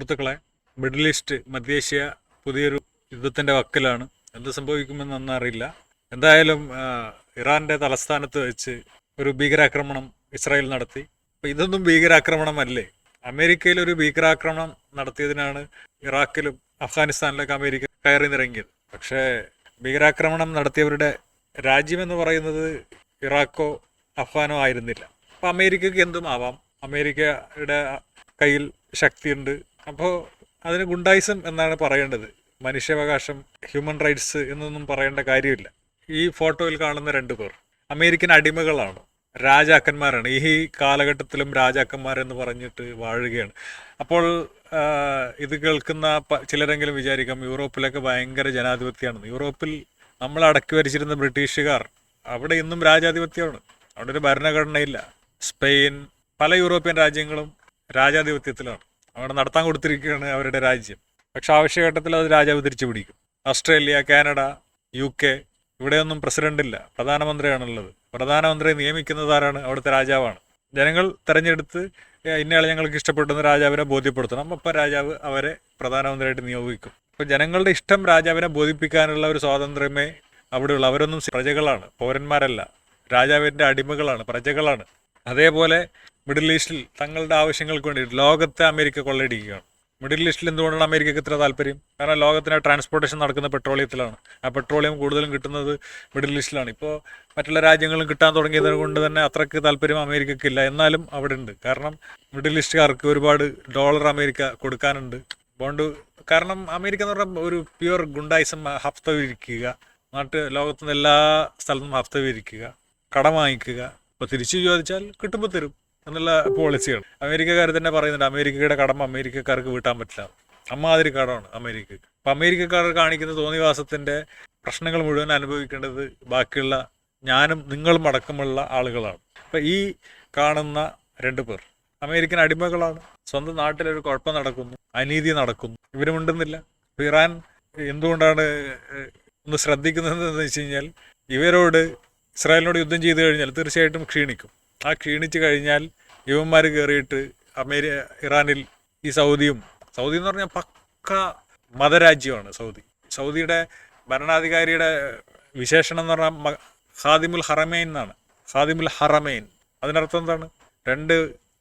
സുഹൃത്തുക്കളെ, middle east മധ്യേഷ്യ പുതിയൊരു യുദ്ധത്തിൻ്റെ വക്കിലാണ്. എന്ത് സംഭവിക്കുമെന്നൊന്നും അറിയില്ല. എന്തായാലും ഇറാൻ്റെ തലസ്ഥാനത്ത് വെച്ച് ഒരു ഭീകരാക്രമണം ഇസ്രായേൽ നടത്തി. അപ്പോൾ ഇതൊന്നും ഭീകരാക്രമണമല്ലേ? അമേരിക്കയിൽ ഒരു ഭീകരാക്രമണം നടത്തിയതിനാണ് ഇറാഖിലും അഫ്ഗാനിസ്ഥാനിലൊക്കെ അമേരിക്ക കയറി നിറങ്ങിയത്. പക്ഷേ ഭീകരാക്രമണം നടത്തിയവരുടെ രാജ്യമെന്ന് പറയുന്നത് ഇറാഖോ അഫ്ഗാനോ ആയിരുന്നില്ല. അപ്പോൾ അമേരിക്കയ്ക്ക് എന്തും ആവാം. അമേരിക്കയുടെ കയ്യിൽ ശക്തിയുണ്ട്. അപ്പോൾ അതിന് ഗുണ്ടായിസം എന്നാണ് പറയേണ്ടത്. മനുഷ്യാവകാശം, ഹ്യൂമൻ റൈറ്റ്സ് എന്നൊന്നും പറയേണ്ട കാര്യമില്ല. ഈ ഫോട്ടോയിൽ കാണുന്ന 2 പേർ അമേരിക്കൻ അടിമകളാണ്, രാജാക്കന്മാരാണ്. ഈ കാലഘട്ടത്തിലും രാജാക്കന്മാരെന്ന് പറഞ്ഞിട്ട് വാഴുകയാണ്. അപ്പോൾ ഇത് കേൾക്കുന്ന ചിലരെങ്കിലും വിചാരിക്കാം യൂറോപ്പിലൊക്കെ ഭയങ്കര ജനാധിപത്യമാണെന്ന്. യൂറോപ്പിൽ നമ്മൾ അടക്കി ഭരിച്ചിരുന്ന ബ്രിട്ടീഷുകാർ, അവിടെ ഇന്നും രാജാധിപത്യമാണ്. അവിടെ ഒരു ഭരണഘടനയില്ല. സ്പെയിൻ, പല യൂറോപ്യൻ രാജ്യങ്ങളും രാജാധിപത്യത്തിലാണ്. അവിടെ നടത്താൻ കൊടുത്തിരിക്കുകയാണ് അവരുടെ രാജ്യം. പക്ഷെ ആവശ്യഘട്ടത്തിൽ അത് രാജാവ് തിരിച്ചു പിടിക്കും. ഓസ്ട്രേലിയ, കാനഡ, UK ഇവിടെയൊന്നും പ്രസിഡന്റ് ഇല്ല, പ്രധാനമന്ത്രിയാണുള്ളത്. പ്രധാനമന്ത്രിയെ നിയമിക്കുന്നത് ആരാണ്? അവിടുത്തെ രാജാവാണ്. ജനങ്ങൾ തെരഞ്ഞെടുത്ത് ഇന്നയാളെ ഞങ്ങൾക്ക് ഇഷ്ടപ്പെടുന്ന രാജാവിനെ ബോധ്യപ്പെടുത്തണം. അപ്പോൾ രാജാവ് അവരെ പ്രധാനമന്ത്രിയായിട്ട് നിയോഗിക്കും. അപ്പോൾ ജനങ്ങളുടെ ഇഷ്ടം രാജാവിനെ ബോധിപ്പിക്കാനുള്ള ഒരു സ്വാതന്ത്ര്യമേ അവിടെയുള്ള. അവരൊന്നും പ്രജകളാണ്, പൗരന്മാരല്ല. രാജാവിൻ്റെ അടിമകളാണ്, പ്രജകളാണ്. അതേപോലെ മിഡിൽ ഈസ്റ്റിൽ തങ്ങളുടെ ആവശ്യങ്ങൾക്ക് വേണ്ടി ലോകത്തെ അമേരിക്ക കൊള്ളയടിക്കുകയാണ്. മിഡിൽ ഈസ്റ്റിൽ എന്തുകൊണ്ടാണ് അമേരിക്കക്ക് ഇത്ര താല്പര്യം? കാരണം ലോകത്തിന് ട്രാൻസ്പോർട്ടേഷൻ നടക്കുന്ന പെട്രോളിയത്തിലാണ്. ആ പെട്രോളിയം കൂടുതലും കിട്ടുന്നത് മിഡിൽ ഈസ്റ്റിലാണ്. ഇപ്പോൾ മറ്റുള്ള രാജ്യങ്ങളും കിട്ടാൻ തുടങ്ങിയത് കൊണ്ട് തന്നെ അത്രയ്ക്ക് താല്പര്യം അമേരിക്കയ്ക്കില്ല. എന്നാലും അവിടെ ഉണ്ട്. കാരണം മിഡിൽ ഈസ്റ്റുകാർക്ക് ഒരുപാട് ഡോളർ അമേരിക്ക കൊടുക്കാനുണ്ട്, ബോണ്ട്. കാരണം അമേരിക്ക എന്ന് പറഞ്ഞാൽ ഒരു പ്യുവർ ഗുണ്ടായിസം, ഹഫ്തവിരിക്കുക, ലോകത്തുനിന്ന് എല്ലാ സ്ഥലത്തും ഹഫ്തവിരിക്കുക, കടം വാങ്ങിക്കുക. അപ്പോൾ തിരിച്ചു ചോദിച്ചാൽ കിട്ടുമ്പോൾ തരും എന്നുള്ള പോളിസിയാണ്. അമേരിക്കക്കാർ തന്നെ പറയുന്നുണ്ട് അമേരിക്കയുടെ കടം അമേരിക്കക്കാർക്ക് വീട്ടാൻ പറ്റില്ല. അമ്മാതിരി കടമാണ് അമേരിക്കക്ക്. അപ്പം അമേരിക്കക്കാർ കാണിക്കുന്ന തോന്നിവാസത്തിൻ്റെ പ്രശ്നങ്ങൾ മുഴുവൻ അനുഭവിക്കേണ്ടത് ബാക്കിയുള്ള ഞാനും നിങ്ങളും അടക്കമുള്ള ആളുകളാണ്. അപ്പം ഈ കാണുന്ന 2 പേർ അമേരിക്കൻ അടിമകളാണ്. സ്വന്തം നാട്ടിലൊരു കുഴപ്പം നടക്കുന്നു, അനീതി നടക്കുന്നു, ഇവരും മിണ്ടുന്നില്ല. ഇറാൻ എന്തുകൊണ്ടാണ് ഒന്ന് ശ്രദ്ധിക്കുന്നതെന്ന് വെച്ച് കഴിഞ്ഞാൽ, ഇവരോട് ഇസ്രായേലിനോട് യുദ്ധം ചെയ്തു കഴിഞ്ഞാൽ തീർച്ചയായിട്ടും ക്ഷീണിക്കും. ആ ക്ഷീണിച്ച് കഴിഞ്ഞാൽ യുവന്മാർ കയറിയിട്ട് ഇറാനിൽ ഈ സൗദി എന്ന് പറഞ്ഞാൽ പക്ക മതരാജ്യമാണ് സൗദിയുടെ ഭരണാധികാരിയുടെ വിശേഷണം എന്ന് പറഞ്ഞാൽ ഖാദിമുൽ ഹറമൈൻ എന്നാണ്. ഖാദിമുൽ ഹറമൈൻ അതിനർത്ഥം എന്താണ്? 2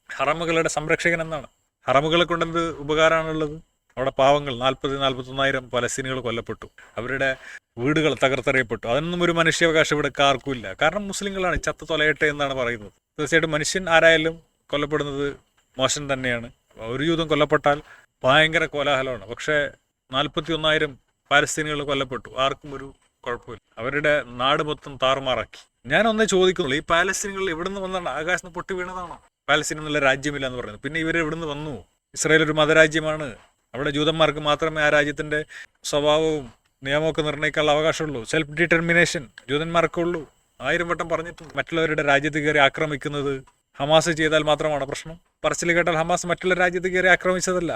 ഹറമുകളുടെ സംരക്ഷകൻ എന്നാണ്. ഹറമുകളെ കൊണ്ടെന്ത് ഉപകാരമാണുള്ളത്? അവിടെ പാവങ്ങൾ 40-41,000 പലസ്തീനികൾ കൊല്ലപ്പെട്ടു, അവരുടെ വീടുകൾ തകർത്തെറിയപ്പെട്ടു. അതൊന്നും ഒരു മനുഷ്യാവകാശം ഇവിടെ ആർക്കുമില്ല. കാരണം മുസ്ലിങ്ങളാണ്. ചത്ത് തൊലയട്ടെ എന്നാണ് പറയുന്നത്. തീർച്ചയായിട്ടും മനുഷ്യൻ ആരായാലും കൊല്ലപ്പെടുന്നത് മോശം തന്നെയാണ്. ഒരു യൂതം കൊല്ലപ്പെട്ടാൽ ഭയങ്കര കോലാഹലമാണ്. പക്ഷേ 41,000 പാലസ്തീനികൾ കൊല്ലപ്പെട്ടു, ആർക്കും ഒരു കുഴപ്പമില്ല. അവരുടെ നാട് മൊത്തം താറുമാറാക്കി. ഞാനൊന്നേ ചോദിക്കുന്നുള്ളൂ, ഈ പാലസ്തീനികൾ എവിടെ നിന്ന് വന്നാണ്? ആകാശത്ത് പൊട്ടി വീണതാണോ? പാലസ്തീൻ എന്നുള്ള രാജ്യമില്ല എന്ന് പറയുന്നത്. പിന്നെ ഇവർ എവിടെ നിന്ന് വന്നു? ഇസ്രായേൽ ഒരു മതരാജ്യമാണ്. അവിടെ ജൂതന്മാർക്ക് മാത്രമേ ആ രാജ്യത്തിൻ്റെ സ്വഭാവവും നിയമമൊക്കെ നിർണ്ണയിക്കാനുള്ള അവകാശമുള്ളൂ. Self determination ജൂതന്മാർക്കുള്ളൂ. 1000 വട്ടം പറഞ്ഞിട്ടുണ്ട്. മറ്റുള്ളവരുടെ രാജ്യത്ത് കയറി ആക്രമിക്കുന്നത് ഹമാസ് ചെയ്താൽ മാത്രമാണ് പ്രശ്നം. പറച്ചിൽ കേട്ടാൽ ഹമാസ് മറ്റുള്ള രാജ്യത്ത് കയറി ആക്രമിച്ചതല്ല.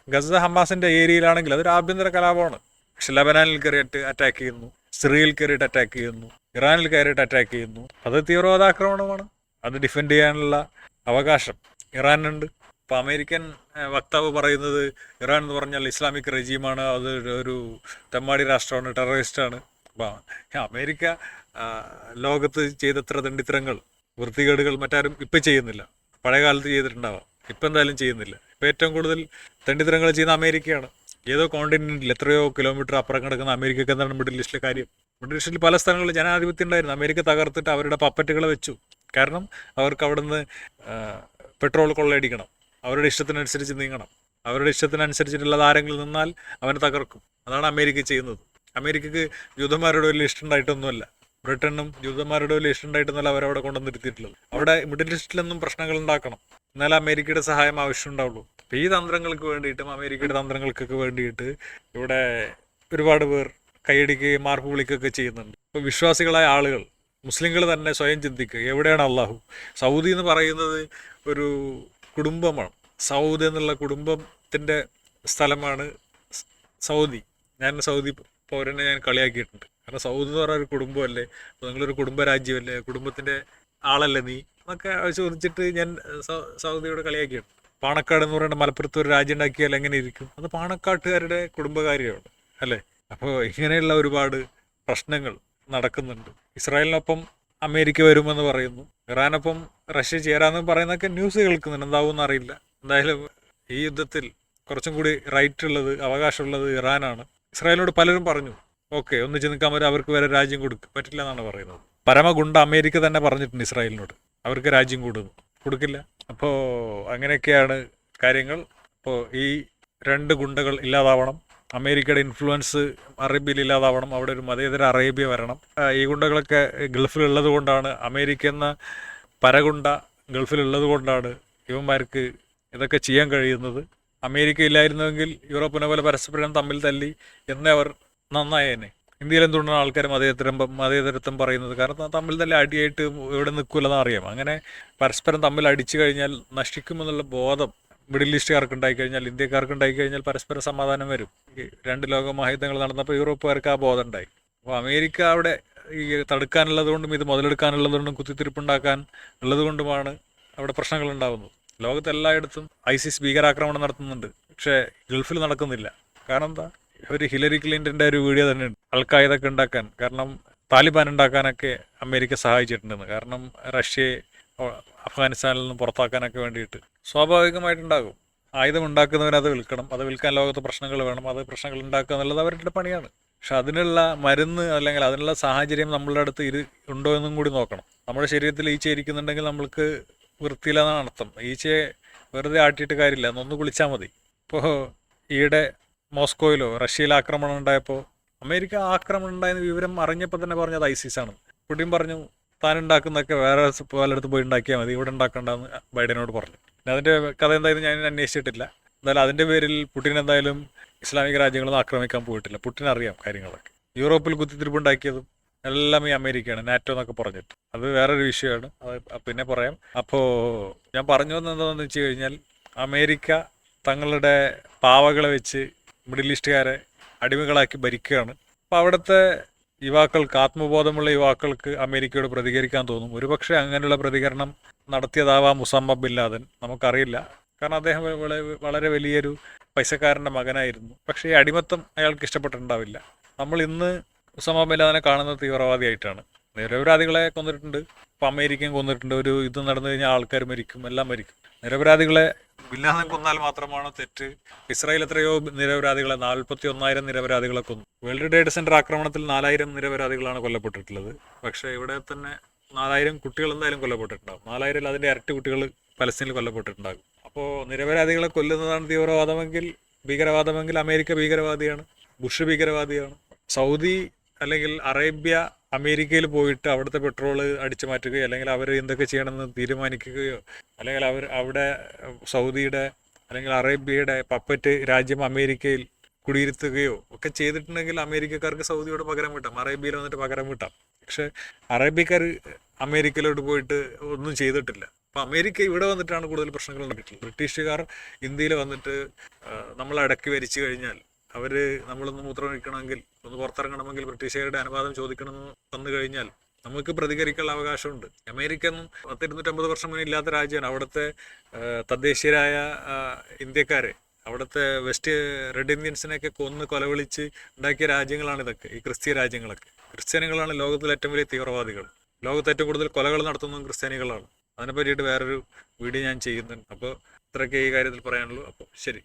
ഗസ ഹമാസിന്റെ ഏരിയയിലാണെങ്കിൽ അതൊരു ആഭ്യന്തര കലാപമാണ്. പക്ഷെ ലബനാനിൽ കയറിയിട്ട് അറ്റാക്ക് ചെയ്യുന്നു, സിറിയയിൽ കയറിയിട്ട് അറ്റാക്ക് ചെയ്യുന്നു, ഇറാനിൽ കയറിയിട്ട് അറ്റാക്ക് ചെയ്യുന്നു. അത് തീവ്രവാദാക്രമണമാണ്. അത് ഡിഫെൻഡ് ചെയ്യാനുള്ള അവകാശം ഇറാനുണ്ട്. ഇപ്പോൾ അമേരിക്കൻ വക്താവ് പറയുന്നത് ഇറാൻ എന്ന് പറഞ്ഞാൽ ഇസ്ലാമിക് റെജീമാണ്, അത് ഒരു തെമ്മാടി രാഷ്ട്രമാണ്, ടെററിസ്റ്റാണ്. അപ്പോൾ അമേരിക്ക ലോകത്ത് ചെയ്തത്ര ദണ്ഡിത്തരങ്ങൾ, വൃത്തികേടുകൾ മറ്റാരും ഇപ്പം ചെയ്യുന്നില്ല. പഴയ കാലത്ത് ചെയ്തിട്ടുണ്ടാവാം, ഇപ്പം എന്തായാലും ചെയ്യുന്നില്ല. ഇപ്പം ഏറ്റവും കൂടുതൽ ദണ്ഡിത്തരങ്ങൾ ചെയ്യുന്ന അമേരിക്കയാണ്. ഏതോ കോണ്ടിനെന്റിൽ എത്രയോ കിലോമീറ്റർ അപ്പുറം കിടക്കുന്ന അമേരിക്കക്ക് എന്താണ് മിഡിൽ ഈസ്റ്റിലെ കാര്യം? മിഡിൽ ഈസ്റ്റിൽ പല സ്ഥലങ്ങളിൽ ജനാധിപത്യം ഉണ്ടായിരുന്നു. അമേരിക്ക തകർത്തിട്ട് അവരുടെ പപ്പറ്റുകളെ വെച്ചു. കാരണം അവർക്ക് അവിടുന്ന് പെട്രോൾ കൊള്ളയടിക്കണം, അവരുടെ ഇഷ്ടത്തിനനുസരിച്ച് നീങ്ങണം. അവരുടെ ഇഷ്ടത്തിനനുസരിച്ചിട്ടുള്ളത് ആരെങ്കിലും നിന്നാൽ അവനെ തകർക്കും. അതാണ് അമേരിക്ക ചെയ്യുന്നത്. അമേരിക്കക്ക് ജൂതന്മാരുടെ വലിയ ഇഷ്ടമുണ്ടായിട്ടൊന്നുമല്ല, ബ്രിട്ടനും ജൂതന്മാരുടെ വലിയ ഇഷ്ടമുണ്ടായിട്ടൊന്നുമല്ല അവരവിടെ കൊണ്ടുവന്നിരുത്തിയിട്ടുള്ളത്. അവിടെ മിഡിൽ ഈസ്റ്റിലൊന്നും പ്രശ്നങ്ങൾ ഉണ്ടാക്കണം, എന്നാലും അമേരിക്കയുടെ സഹായം ആവശ്യമുണ്ടാവുള്ളൂ. അപ്പോൾ ഈ തന്ത്രങ്ങൾക്ക് വേണ്ടിയിട്ടും അമേരിക്കയുടെ തന്ത്രങ്ങൾക്കൊക്കെ വേണ്ടിയിട്ട് ഇവിടെ ഒരുപാട് പേർ കൈയടിക്കുകയും മാർപ്പ് വിളിക്കുകയൊക്കെ ചെയ്യുന്നുണ്ട്. ഇപ്പോൾ വിശ്വാസികളായ ആളുകൾ, മുസ്ലിങ്ങൾ തന്നെ സ്വയം ചിന്തിക്കുക, എവിടെയാണ് അള്ളാഹു? സൗദി എന്ന് പറയുന്നത് ഒരു കുടുംബമാണ്. സൗദി എന്നുള്ള കുടുംബത്തിൻ്റെ സ്ഥലമാണ് സൗദി. ഞാൻ സൗദി പൗരനെ ഞാൻ കളിയാക്കിയിട്ടുണ്ട്. കാരണം സൗദി എന്ന് പറയുന്ന ഒരു കുടുംബമല്ലേ, അപ്പോൾ നിങ്ങളൊരു കുടുംബരാജ്യമല്ലേ, കുടുംബത്തിൻ്റെ ആളല്ലേ നീ എന്നൊക്കെ ചോദിച്ചിട്ട് ഞാൻ സൗദിയോട് കളിയാക്കിയിട്ടുണ്ട്. പാണക്കാട് എന്ന് പറയുന്ന മലപ്പുറത്ത് ഒരു രാജ്യം ഉണ്ടാക്കിയാൽ എങ്ങനെ ഇരിക്കും? അത് പാണക്കാട്ടുകാരുടെ കുടുംബകാര്യമാണ് അല്ലേ? അപ്പോൾ ഇങ്ങനെയുള്ള ഒരുപാട് പ്രശ്നങ്ങൾ നടക്കുന്നുണ്ട്. ഇസ്രായേലിനൊപ്പം അമേരിക്ക വരുമെന്ന് പറയുന്നു, ഇറാനൊപ്പം റഷ്യ ചേരാമെന്ന് പറയുന്നതൊക്കെ ന്യൂസ് കേൾക്കുന്നുണ്ട്. എന്താവുമെന്ന് അറിയില്ല. എന്തായാലും ഈ യുദ്ധത്തിൽ കുറച്ചും കൂടി റൈറ്റ് ഉള്ളത്, അവകാശമുള്ളത് ഇറാനാണ്. ഇസ്രായേലിനോട് പലരും പറഞ്ഞു ഓക്കെ ഒന്നിച്ച് നിൽക്കാൻ പറ്റും, അവർക്ക് വരെ രാജ്യം കൊടുക്കും, പറ്റില്ല എന്നാണ് പറയുന്നത്. പരമഗുണ്ട അമേരിക്ക തന്നെ പറഞ്ഞിട്ടുണ്ട് ഇസ്രായേലിനോട് അവർക്ക് രാജ്യം കൊടുക്കില്ല. അപ്പോൾ അങ്ങനെയൊക്കെയാണ് കാര്യങ്ങൾ. അപ്പോൾ ഈ രണ്ട് ഗുണ്ടകൾ ഇല്ലാതാവണം, അമേരിക്കയുടെ ഇൻഫ്ലുവൻസ് അറേബ്യയിൽ ഇല്ലാതാവണം, അവിടെ ഒരു മതേതര അറേബ്യ വരണം. ഈ ഗുണ്ടകളൊക്കെ ഗൾഫിലുള്ളത് കൊണ്ടാണ്, അമേരിക്ക എന്ന പരഗുണ്ട ഗൾഫിലുള്ളത് കൊണ്ടാണ് ഇവന്മാർക്ക് ഇതൊക്കെ ചെയ്യാൻ കഴിയുന്നത്. അമേരിക്ക ഇല്ലായിരുന്നുവെങ്കിൽ യൂറോപ്പിനെ പോലെ പരസ്പരം തമ്മിൽ തല്ലി എന്നേ അവർ നന്നായേനെ. ഇന്ത്യയിൽ എന്തുകൊണ്ടാണ് ആൾക്കാർ മതേതരത്വം പറയുന്നത്? കാരണം തമ്മിൽ തല്ലി അടിയായിട്ട് ഇവിടെ നിൽക്കില്ലെന്ന് അറിയാം. അങ്ങനെ പരസ്പരം തമ്മിൽ അടിച്ചു കഴിഞ്ഞാൽ നശിക്കുമെന്നുള്ള ബോധം മിഡിൽ ഈസ്റ്റുകാർക്ക് ഉണ്ടായിക്കഴിഞ്ഞാൽ, ഇന്ത്യക്കാർക്ക് ഉണ്ടായിക്കഴിഞ്ഞാൽ പരസ്പര സമാധാനം വരും. ഈ രണ്ട് ലോക മഹായുദ്ധങ്ങൾ നടന്നപ്പോൾ യൂറോപ്പുകാർക്ക് ആ ബോധം ഉണ്ടായി. അപ്പോൾ അമേരിക്ക അവിടെ ഈ തടുക്കാനുള്ളത് കൊണ്ടും ഇത് മുതലെടുക്കാനുള്ളത് കൊണ്ടും കുത്തിത്തിരിപ്പുണ്ടാക്കാൻ ഉള്ളത് കൊണ്ടുമാണ് അവിടെ പ്രശ്നങ്ങൾ ഉണ്ടാകുന്നത്. ലോകത്തെല്ലായിടത്തും ഐസിസ് ഭീകരാക്രമണം നടത്തുന്നുണ്ട്, പക്ഷേ ഗൾഫിൽ നടക്കുന്നില്ല. കാരണം എന്താ? ഒരു ഹിലരി ക്ലിൻ്റൻ്റെ ഒരു വീഡിയോ തന്നെ ഉണ്ട് അൽഖായിദൊക്കെ ഉണ്ടാക്കാൻ. കാരണം താലിബാൻ ഉണ്ടാക്കാനൊക്കെ അമേരിക്ക സഹായിച്ചിട്ടുണ്ടെന്ന്. കാരണം റഷ്യയെ അഫ്ഗാനിസ്ഥാനിൽ നിന്നും പുറത്താക്കാനൊക്കെ വേണ്ടിയിട്ട് സ്വാഭാവികമായിട്ടുണ്ടാകും. ആയുധം ഉണ്ടാക്കുന്നവന് അത് വിൽക്കണം, അത് വിൽക്കാൻ ലോകത്ത് പ്രശ്നങ്ങൾ വേണം, അത് പ്രശ്നങ്ങൾ ഉണ്ടാക്കുക എന്നുള്ളത് അവരുടെ പണിയാണ്. പക്ഷെ അതിനുള്ള മരുന്ന് അല്ലെങ്കിൽ അതിനുള്ള സാഹചര്യം നമ്മളുടെ അടുത്ത് ഉണ്ടോ എന്നും കൂടി നോക്കണം. നമ്മുടെ ശരീരത്തിൽ ഈച്ച ഇരിക്കുന്നുണ്ടെങ്കിൽ നമ്മൾക്ക് വൃത്തിയില്ലെന്നാണ് അർത്ഥം. ഈച്ചയെ വെറുതെ ആട്ടിയിട്ട് കാര്യമില്ല, അതൊന്ന് കുളിച്ചാൽ മതി. ഇപ്പോൾ ഈയിടെ മോസ്കോയിലോ റഷ്യയിൽ ആക്രമണം ഉണ്ടായപ്പോൾ അമേരിക്ക ആക്രമണം ഉണ്ടായെന്ന് വിവരം അറിഞ്ഞപ്പോൾ തന്നെ പറഞ്ഞത് ഐസിസ് ആണ്. പുടിൻ പറഞ്ഞു താൻ ഉണ്ടാക്കുന്നതൊക്കെ വേറെ പലയിടത്ത് പോയി ഉണ്ടാക്കിയാൽ മതി, ഇവിടെ ഉണ്ടാക്കണ്ടെന്ന് ബൈഡനോട് പറഞ്ഞു. പിന്നെ അതിൻ്റെ കഥ എന്തായാലും ഞാൻ അന്വേഷിച്ചിട്ടില്ല. എന്തായാലും അതിൻ്റെ പേരിൽ പുടിൻ എന്തായാലും ഇസ്ലാമിക രാജ്യങ്ങളൊന്നും ആക്രമിക്കാൻ പോയിട്ടില്ല. പുടിൻ അറിയാം കാര്യങ്ങളൊക്കെ. യൂറോപ്പിൽ കുത്തിത്തിരിപ്പുണ്ടാക്കിയതും എല്ലാം ഈ അമേരിക്കയാണ്, നാറ്റോ എന്നൊക്കെ പറഞ്ഞിട്ട്. അത് വേറൊരു വിഷയമാണ്, അത് പിന്നെ പറയാം. അപ്പോൾ ഞാൻ പറഞ്ഞു വന്നത് എന്താണെന്ന് വെച്ച് കഴിഞ്ഞാൽ, അമേരിക്ക തങ്ങളുടെ പാവകളെ വെച്ച് മിഡിൽ ഈസ്റ്റുകാരെ അടിമകളാക്കി ഭരിക്കുകയാണ്. അപ്പോൾ അവിടുത്തെ യുവാക്കൾക്ക്, ആത്മബോധമുള്ള യുവാക്കൾക്ക് അമേരിക്കയോട് പ്രതികരിക്കാൻ തോന്നും. ഒരുപക്ഷെ അങ്ങനെയുള്ള പ്രതികരണം നടത്തിയതാവാം ഉസാമ ബിൻ ലാദൻ, നമുക്കറിയില്ല. കാരണം അദ്ദേഹം വളരെ വലിയൊരു പൈസക്കാരൻ്റെ മകനായിരുന്നു. പക്ഷേ ഈ അടിമത്തം അയാൾക്ക് ഇഷ്ടപ്പെട്ടിട്ടുണ്ടാവില്ല. നമ്മൾ ഇന്ന് ഉസാമ ബിൻ ലാദനെ കാണുന്നത് തീവ്രവാദിയായിട്ടാണ്. നിരപരാധികളെ കൊന്നിട്ടുണ്ട്, ഇപ്പോൾ അമേരിക്കയും കൊന്നിട്ടുണ്ട്. ഒരു യുദ്ധം നടന്നു കഴിഞ്ഞാൽ ആൾക്കാർ മരിക്കും, എല്ലാം മരിക്കും. നിരപരാധികളെ ബിൻ ലാദൻ കൊന്നാൽ മാത്രമാണ് തെറ്റ്. ഇസ്രായേൽ എത്രയോ നിരപരാധികളെ, 41,000 നിരപരാധികളെ കൊന്നു. വേൾഡ് ട്രേഡ് സെന്റർ ആക്രമണത്തിൽ 4,000 നിരപരാധികളാണ് കൊല്ലപ്പെട്ടിട്ടുള്ളത്. പക്ഷേ ഇവിടെ തന്നെ 4,000 കുട്ടികൾ എന്തായാലും കൊല്ലപ്പെട്ടിട്ടുണ്ടാകും. 4,000 അതിൻ്റെ ഇരട്ടി കുട്ടികൾ പലസ്തീനിൽ കൊല്ലപ്പെട്ടിട്ടുണ്ടാകും. അപ്പോൾ നിരപരാധികളെ കൊല്ലുന്നതാണ് ഭീകരവാദമെങ്കിൽ അമേരിക്ക ഭീകരവാദിയാണ്, ബുഷ് ഭീകരവാദിയാണ്. സൗദി അല്ലെങ്കിൽ അറേബ്യ അമേരിക്കയിൽ പോയിട്ട് അവിടുത്തെ പെട്രോള് അടിച്ചു മാറ്റുകയോ അല്ലെങ്കിൽ അവർ എന്തൊക്കെ ചെയ്യണമെന്ന് തീരുമാനിക്കുകയോ അല്ലെങ്കിൽ അവിടെ സൗദിയുടെ അല്ലെങ്കിൽ അറേബ്യയുടെ പപ്പറ്റ് രാജ്യം അമേരിക്കയിൽ കുടിയിരുത്തുകയോ ഒക്കെ ചെയ്തിട്ടുണ്ടെങ്കിൽ അമേരിക്കക്കാർക്ക് സൗദിയോട് പകരം വിട്ടാം, അറേബ്യയിൽ വന്നിട്ട് പകരം വിട്ടാം. പക്ഷെ അറേബ്യക്കാർ അമേരിക്കയിലോട്ട് പോയിട്ട് ഒന്നും ചെയ്തിട്ടില്ല. അപ്പോൾ അമേരിക്ക ഇവിടെ വന്നിട്ടാണ് കൂടുതൽ പ്രശ്നങ്ങൾ ഉണ്ടായിട്ടുള്ളത്. ബ്രിട്ടീഷുകാർ ഇന്ത്യയിൽ വന്നിട്ട് നമ്മൾ അടക്കി ഭരിച്ചു കഴിഞ്ഞാൽ, അവർ നമ്മളൊന്ന് മൂത്രമൊഴിക്കണമെങ്കിൽ, ഒന്ന് പുറത്തിറങ്ങണമെങ്കിൽ ബ്രിട്ടീഷുകാരുടെ അനുവാദം ചോദിക്കണമെന്ന് വന്നു കഴിഞ്ഞാൽ നമുക്ക് പ്രതികരിക്കാനുള്ള അവകാശമുണ്ട്. അമേരിക്ക ഒന്നും 250 വർഷം മുന്നേ ഇല്ലാത്ത രാജ്യമാണ്. അവിടുത്തെ തദ്ദേശീയരായ ഇന്ത്യക്കാരെ, അവിടുത്തെ റെഡ് ഇന്ത്യൻസിനെയൊക്കെ കൊന്ന് കൊലവിളിച്ച് ഉണ്ടാക്കിയ രാജ്യങ്ങളാണ് ഇതൊക്കെ, ഈ ക്രിസ്ത്യ രാജ്യങ്ങളൊക്കെ. ക്രിസ്ത്യാനികളാണ് ലോകത്തിലെ ഏറ്റവും വലിയ തീവ്രവാദികൾ. ലോകത്ത് ഏറ്റവും കൂടുതൽ കൊലകൾ നടത്തുന്നതും ക്രിസ്ത്യാനികളാണ്. അതിനെ പറ്റിയിട്ട് വേറൊരു വീഡിയോ ഞാൻ ചെയ്യുന്നുണ്ട്. അപ്പോൾ ഇത്രയൊക്കെ ഈ കാര്യത്തിൽ പറയാനുള്ളൂ. അപ്പോൾ ശരി.